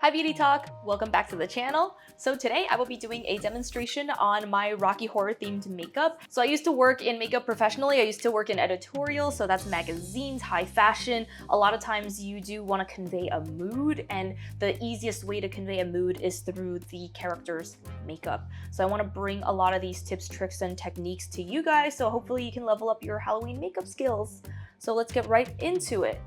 Hi Beauty Talk! Welcome back to the channel. So today I will be doing a demonstration on my Rocky Horror themed makeup. So I used to work in makeup professionally. I used to work in editorial, so that's magazines, high fashion. A lot of times you do want to convey a mood, and the easiest way to convey a mood is through the character's makeup. So I want to bring a lot of these tips, tricks, and techniques to you guys, so hopefully you can level up your Halloween makeup skills. So let's get right into it.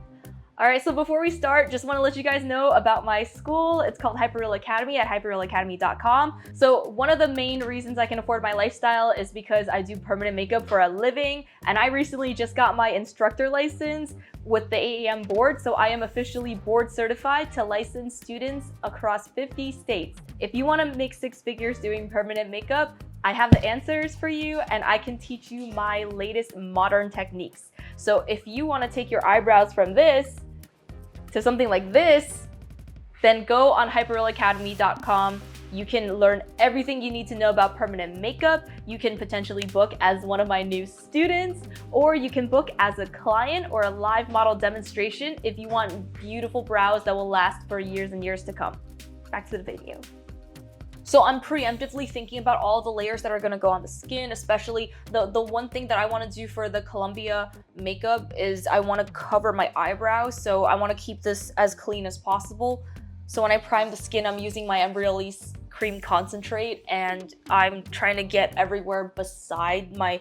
Alright, so before we start, just want to let you guys know about my school. It's called Hyperal Academy at hyperrealacademy.com. So one of the main reasons I can afford my lifestyle is because I do permanent makeup for a living, and I recently just got my instructor license with the AAM board, so I am officially board certified to license students across 50 states. If you want to make six figures doing permanent makeup, I have the answers for you, and I can teach you my latest modern techniques. So if you want to take your eyebrows from this to something like this, then go on hyperrealacademy.com. You can learn everything you need to know about permanent makeup. You can potentially book as one of my new students, or you can book as a client or a live model demonstration if you want beautiful brows that will last for years and years to come. Back to the video. So I'm preemptively thinking about all the layers that are gonna go on the skin, especially the one thing that I wanna do for the Columbia makeup is I wanna cover my eyebrows. So I wanna keep this as clean as possible. So when I prime the skin, I'm using my Embryolisse cream concentrate, and I'm trying to get everywhere beside my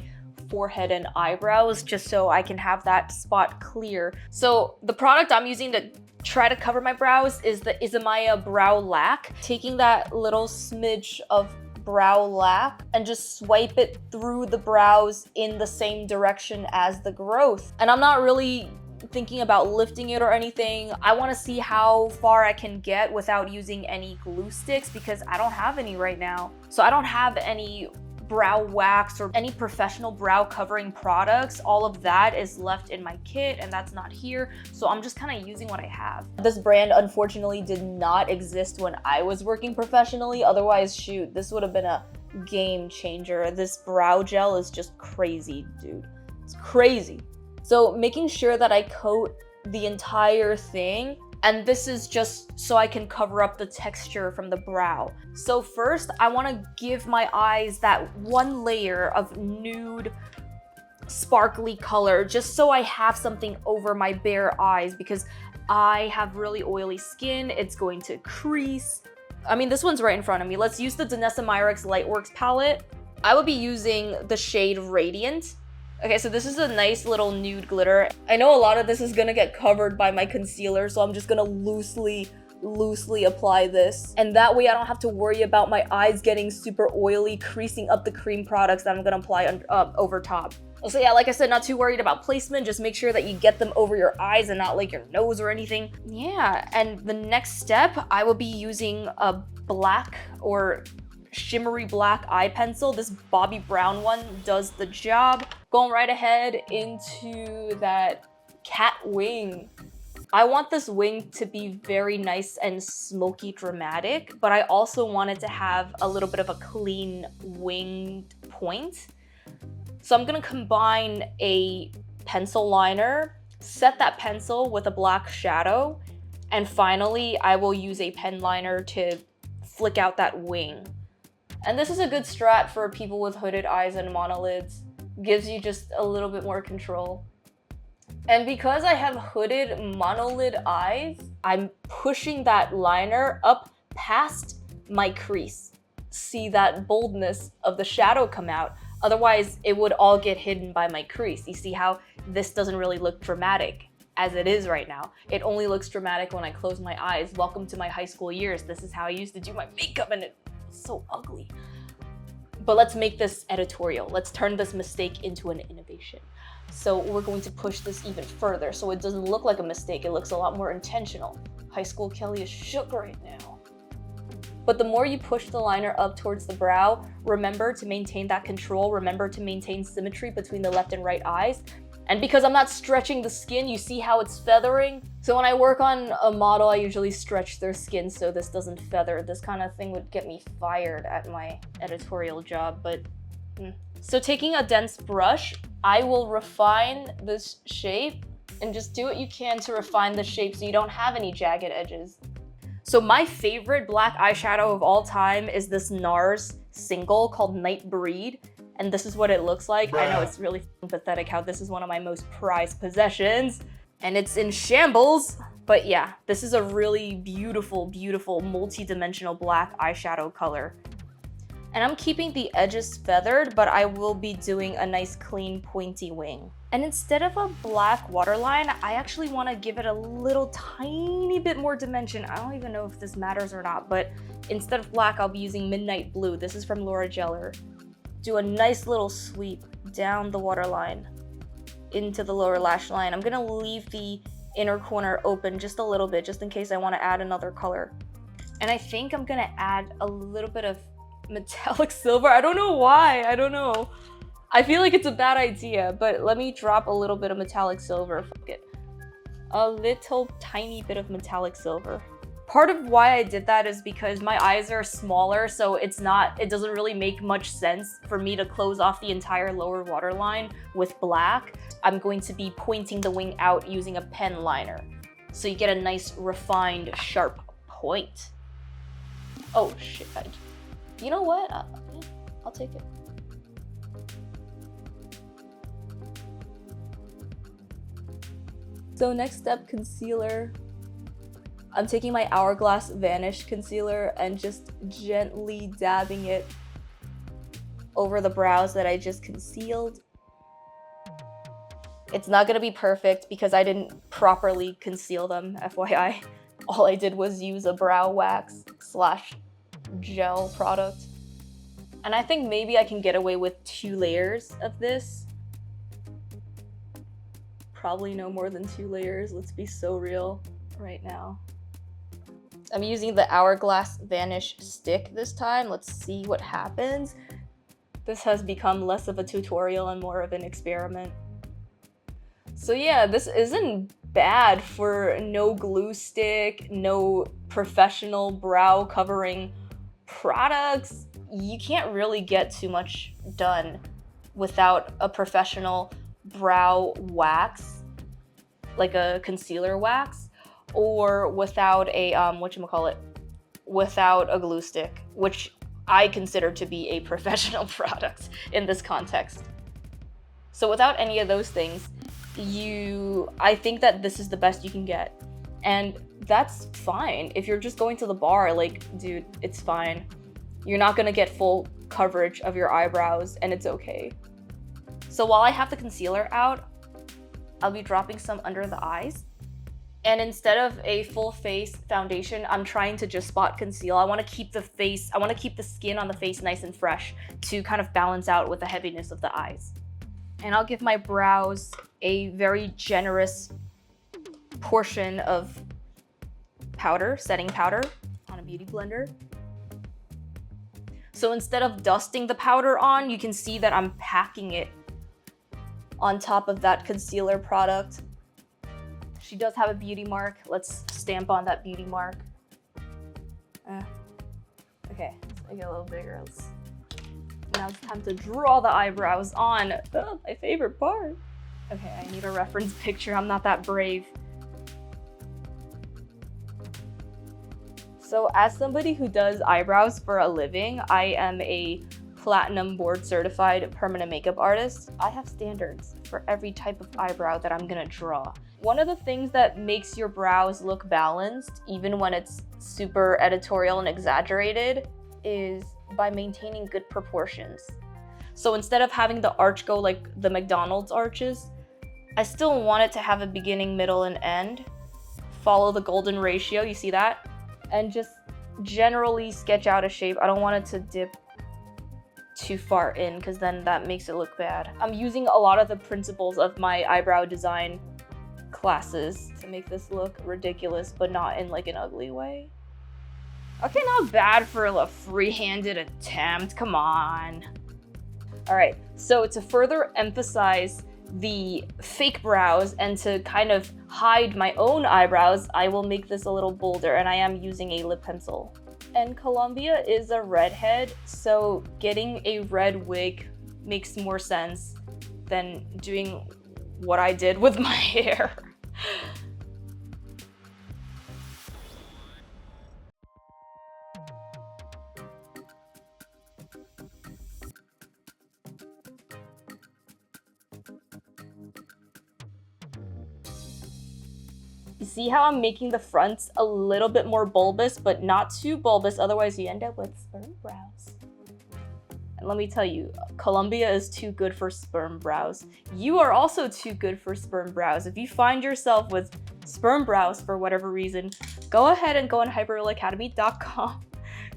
forehead and eyebrows just so I can have that spot clear. So the product I'm using to try to cover my brows is the Izamaya Brow Lac. Taking that little smidge of brow lac and just swipe it through the brows in the same direction as the growth. And I'm not really thinking about lifting it or anything. I want to see how far I can get without using any glue sticks because I don't have any right now. So I don't have any brow wax or any professional brow covering products. All of that is left in my kit, and that's not here, so I'm just kind of using what I have. This brand unfortunately did not exist when I was working professionally. Otherwise, shoot, this would have been a game changer. This brow gel is just crazy, dude. It's crazy. So making sure that I coat the entire thing, and this is just so I can cover up the texture from the brow. So first, I want to give my eyes that one layer of nude, sparkly color, just so I have something over my bare eyes because I have really oily skin. It's going to crease. I mean, this one's right in front of me. Let's use the Danessa Myricks Lightworks palette. I will be using the shade Radiant. Okay, so this is a nice little nude glitter. I know a lot of this is gonna get covered by my concealer, so I'm just gonna loosely apply this. And that way I don't have to worry about my eyes getting super oily, creasing up the cream products that I'm gonna apply over top. So yeah, like I said, not too worried about placement. Just make sure that you get them over your eyes and not like your nose or anything. Yeah, and the next step, I will be using a black or shimmery black eye pencil. This Bobbi Brown one does the job. Going right ahead into that cat wing. I want this wing to be very nice and smoky dramatic, but I also want it to have a little bit of a clean winged point. So I'm gonna combine a pencil liner, set that pencil with a black shadow, and finally I will use a pen liner to flick out that wing. And this is a good strat for people with hooded eyes and monolids. Gives you just a little bit more control. And because I have hooded monolid eyes, I'm pushing that liner up past my crease. See that boldness of the shadow come out. Otherwise, it would all get hidden by my crease. You see how this doesn't really look dramatic as it is right now. It only looks dramatic when I close my eyes. Welcome to my high school years. This is how I used to do my makeup, and it was so ugly. But let's make this editorial. Let's turn this mistake into an innovation. So we're going to push this even further so it doesn't look like a mistake. It looks a lot more intentional. High school Kelly is shook right now. But the more you push the liner up towards the brow, remember to maintain that control. Remember to maintain symmetry between the left and right eyes. And because I'm not stretching the skin, you see how it's feathering? So when I work on a model, I usually stretch their skin so this doesn't feather. This kind of thing would get me fired at my editorial job, but So taking a dense brush, I will refine this shape and just do what you can to refine the shape so you don't have any jagged edges. So my favorite black eyeshadow of all time is this NARS single called Night Breed. And this is what it looks like. I know it's really pathetic how this is one of my most prized possessions. And it's in shambles. But yeah, this is a really beautiful, beautiful multi-dimensional black eyeshadow color. And I'm keeping the edges feathered, but I will be doing a nice clean pointy wing. And instead of a black waterline, I actually want to give it a little tiny bit more dimension. I don't even know if this matters or not, but instead of black, I'll be using Midnight Blue. This is from Laura Geller. Do a nice little sweep down the waterline into the lower lash line. I'm gonna leave the inner corner open just a little bit, just in case I want to add another color. And I think I'm gonna add a little bit of metallic silver. I don't know why, I don't know. I feel like it's a bad idea, but let me drop a little bit of metallic silver. Fuck it. A little tiny bit of metallic silver. Part of why I did that is because my eyes are smaller, so it doesn't really make much sense for me to close off the entire lower waterline with black. I'm going to be pointing the wing out using a pen liner. So you get a nice refined, sharp point. Oh shit, you know what? I'll take it. So next step, concealer. I'm taking my Hourglass Vanish concealer and just gently dabbing it over the brows that I just concealed. It's not gonna be perfect because I didn't properly conceal them, FYI. All I did was use a brow wax / gel product. And I think maybe I can get away with 2 layers of this. Probably no more than 2 layers, let's be so real right now. I'm using the Hourglass Vanish stick this time. Let's see what happens. This has become less of a tutorial and more of an experiment. So yeah, this isn't bad for no glue stick, no professional brow covering products. You can't really get too much done without a professional brow wax, like a concealer wax, or without a without a glue stick, which I consider to be a professional product in this context. So without any of those things, I think that this is the best you can get. And that's fine. If you're just going to the bar, like, dude, it's fine. You're not gonna get full coverage of your eyebrows, and it's okay. So while I have the concealer out, I'll be dropping some under the eyes. And instead of a full face foundation, I'm trying to just spot conceal. I want to keep the skin on the face nice and fresh to kind of balance out with the heaviness of the eyes. And I'll give my brows a very generous portion of powder, setting powder on a beauty blender. So instead of dusting the powder on, you can see that I'm packing it on top of that concealer product. She does have a beauty mark. Let's stamp on that beauty mark. Okay, let's make it a little bigger. Now it's time to draw the eyebrows on. My favorite part. Okay, I need a reference picture. I'm not that brave. So as somebody who does eyebrows for a living, I am a platinum board certified permanent makeup artist. I have standards for every type of eyebrow that I'm gonna draw. One of the things that makes your brows look balanced, even when it's super editorial and exaggerated, is by maintaining good proportions. So instead of having the arch go like the McDonald's arches, I still want it to have a beginning, middle, and end. Follow the golden ratio, you see that? And just generally sketch out a shape. I don't want it to dip too far in because then that makes it look bad. I'm using a lot of the principles of my eyebrow design classes to make this look ridiculous, but not in like an ugly way. Okay, not bad for a free-handed attempt, come on. All right, so to further emphasize the fake brows and to kind of hide my own eyebrows, I will make this a little bolder, and I am using a lip pencil. And Columbia is a redhead, so getting a red wig makes more sense than doing what I did with my hair. You see how I'm making the fronts a little bit more bulbous, but not too bulbous, otherwise you end up with sperm brows. And let me tell you, Colombia is too good for sperm brows. You are also too good for sperm brows. If you find yourself with sperm brows for whatever reason, go ahead and go on hyperrealacademy.com,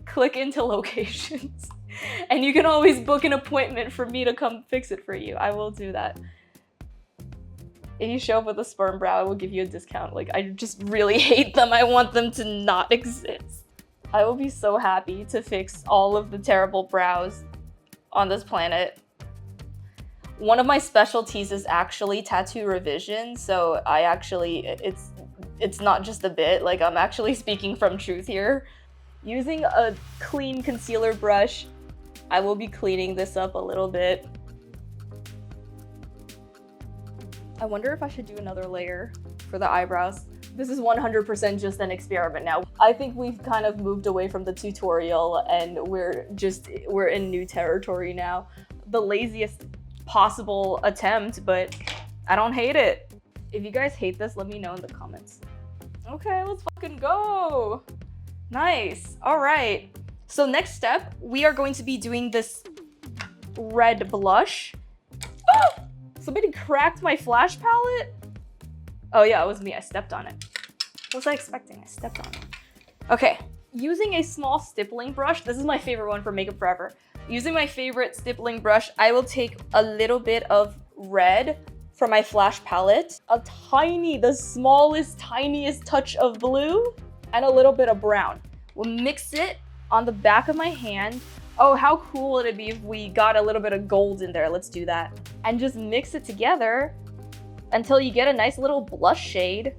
click into locations, and you can always book an appointment for me to come fix it for you. I will do that. If you show up with a sperm brow, I will give you a discount. Like, I just really hate them. I want them to not exist. I will be so happy to fix all of the terrible brows on this planet. One of my specialties is actually tattoo revision, so it's not just a bit, like I'm actually speaking from truth here. Using a clean concealer brush, I will be cleaning this up a little bit. I wonder if I should do another layer for the eyebrows. This is 100% just an experiment now. I think we've kind of moved away from the tutorial and we're in new territory now. The laziest possible attempt, but I don't hate it. If you guys hate this, let me know in the comments. Okay, let's fucking go. Nice. All right. So next step, we are going to be doing this red blush. Ah! Somebody cracked my flash palette? Oh yeah, it was me. I stepped on it. What was I expecting? I stepped on it. Okay, using a small stippling brush. This is my favorite one for makeup forever. Using my favorite stippling brush, I will take a little bit of red from my flash palette, the smallest, tiniest touch of blue, and a little bit of brown. We'll mix it on the back of my hand. Oh, how cool would it be if we got a little bit of gold in there? Let's do that. And just mix it together until you get a nice little blush shade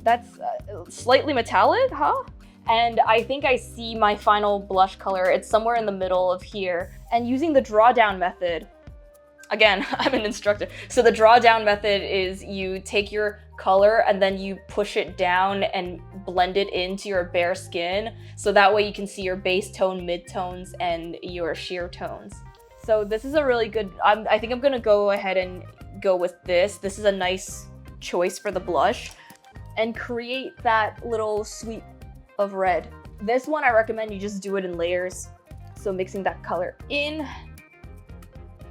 that's slightly metallic, huh? And I think I see my final blush color. It's somewhere in the middle of here. And using the drawdown method, again, I'm an instructor. So the drawdown method is you take your color and then you push it down and blend it into your bare skin. So that way you can see your base tone, mid-tones, and your sheer tones. So this is a really good, I think I'm gonna go ahead and go with this. This is a nice choice for the blush. And create that little sweep of red. This one, I recommend you just do it in layers. So mixing that color in,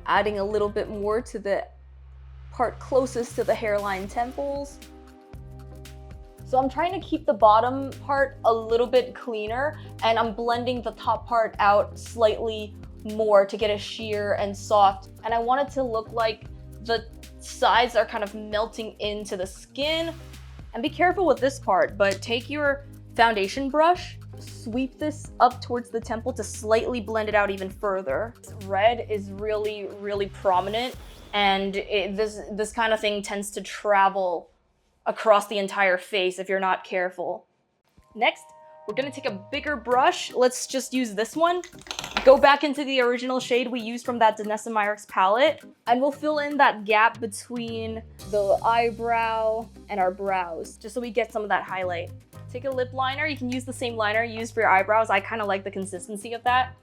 adding a little bit more to the part closest to the hairline temples. So I'm trying to keep the bottom part a little bit cleaner, and I'm blending the top part out slightly more to get a sheer and soft. And I want it to look like the sides are kind of melting into the skin. And be careful with this part, but take your foundation brush, sweep this up towards the temple to slightly blend it out even further. Red is really, really prominent, and this kind of thing tends to travel across the entire face if you're not careful. Next, we're gonna take a bigger brush. Let's just use this one. Go back into the original shade we used from that Danessa Myricks palette, and we'll fill in that gap between the eyebrow and our brows, just so we get some of that highlight. Take a lip liner. You can use the same liner you used for your eyebrows. I kind of like the consistency of that.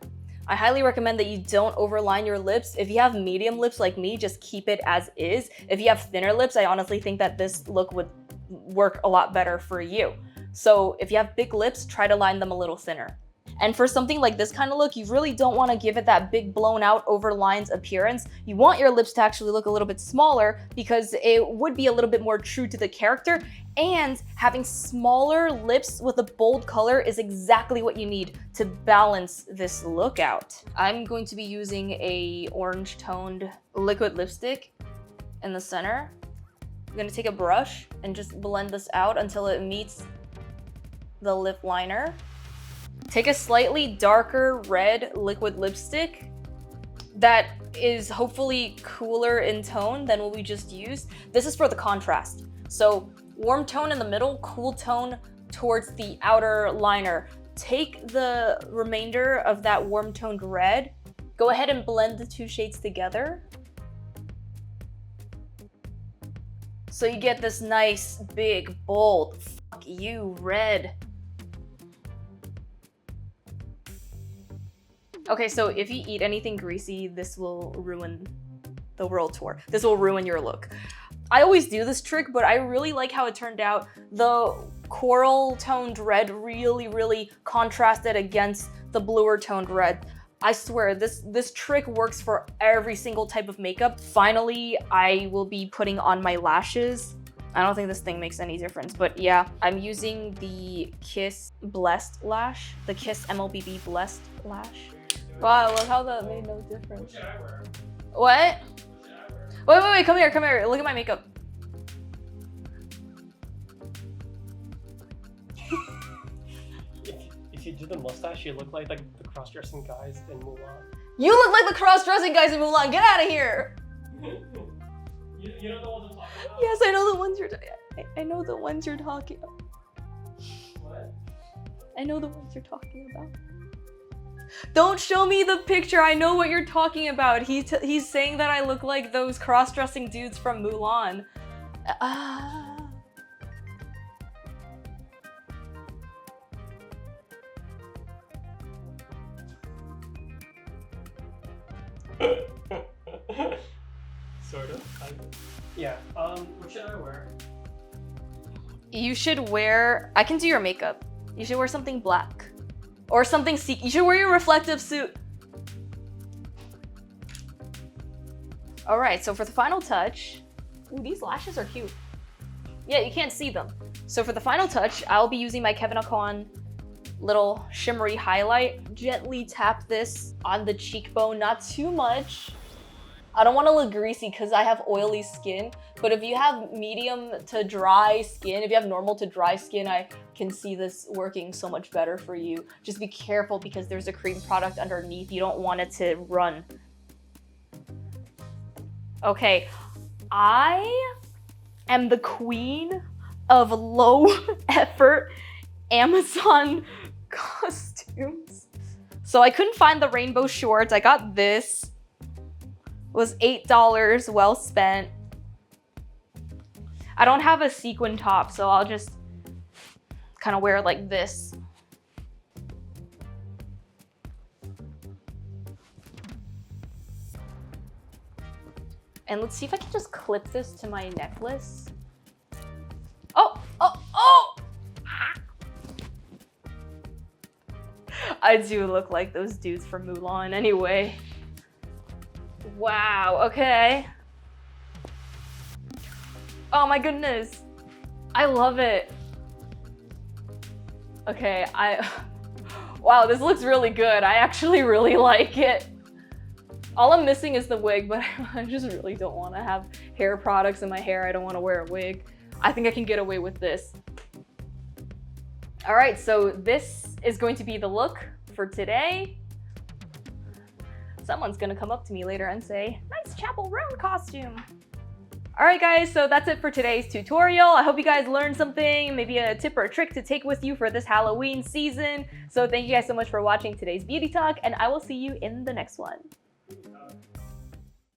I highly recommend that you don't overline your lips. If you have medium lips like me, just keep it as is. If you have thinner lips, I honestly think that this look would work a lot better for you. So if you have big lips, try to line them a little thinner. And for something like this kind of look, you really don't want to give it that big blown out over lines appearance. You want your lips to actually look a little bit smaller because it would be a little bit more true to the character, and having smaller lips with a bold color is exactly what you need to balance this look out. I'm going to be using a orange toned liquid lipstick in the center. I'm going to take a brush and just blend this out until it meets the lip liner. Take a slightly darker red liquid lipstick that is hopefully cooler in tone than what we just used. This is for the contrast. So warm tone in the middle, cool tone towards the outer liner. Take the remainder of that warm toned red, go ahead and blend the two shades together. So you get this nice, big, bold, fuck you red. Okay, so if you eat anything greasy, this will ruin the world tour. This will ruin your look. I always do this trick, but I really like how it turned out. The coral toned red really contrasted against the bluer toned red. I swear, this trick works for every single type of makeup. Finally, I will be putting on my lashes. I don't think this thing makes any difference, but yeah, I'm using the Kiss Blessed Lash, the Kiss MLBB Blessed Lash. Wow, look how that made no difference. What? Wait, come here, look at my makeup. If you do the mustache, you look like the cross-dressing guys in Mulan. You look like the cross-dressing guys in Mulan, get out of here! You know the ones I'm talking about? Yes, I know the ones I know the ones you're talking about. What? I know the ones you're talking about. Don't show me the picture, I know what you're talking about. He's saying that I look like those cross-dressing dudes from Mulan. Sort of. Yeah. What should I wear? You should wear, I can do your makeup. You should wear something black. Or something you should wear your reflective suit. All right, so for the final touch, ooh, these lashes are cute. Yeah, you can't see them. So for the final touch, I'll be using my Kevyn Aucoin little shimmery highlight. Gently tap this on the cheekbone, not too much. I don't want to look greasy because I have oily skin, but if you have medium to dry skin, if you have normal to dry skin, I can see this working so much better for you. Just be careful because there's a cream product underneath. You don't want it to run. Okay, I am the queen of low effort Amazon costumes. So I couldn't find the rainbow shorts. I got this. Was $8 well spent. I don't have a sequin top, so I'll just kind of wear it like this. And let's see if I can just clip this to my necklace. Oh! I do look like those dudes from Mulan anyway. Wow, okay. Oh my goodness. I love it. Okay, wow, this looks really good. I actually really like it. All I'm missing is the wig, but I just really don't want to have hair products in my hair. I don't want to wear a wig. I think I can get away with this. All right, so this is going to be the look for today. Someone's gonna come up to me later and say, nice Chapel Roan costume. All right guys, so that's it for today's tutorial. I hope you guys learned something, maybe a tip or a trick to take with you for this Halloween season. So thank you guys so much for watching today's beauty talk, and I will see you in the next one.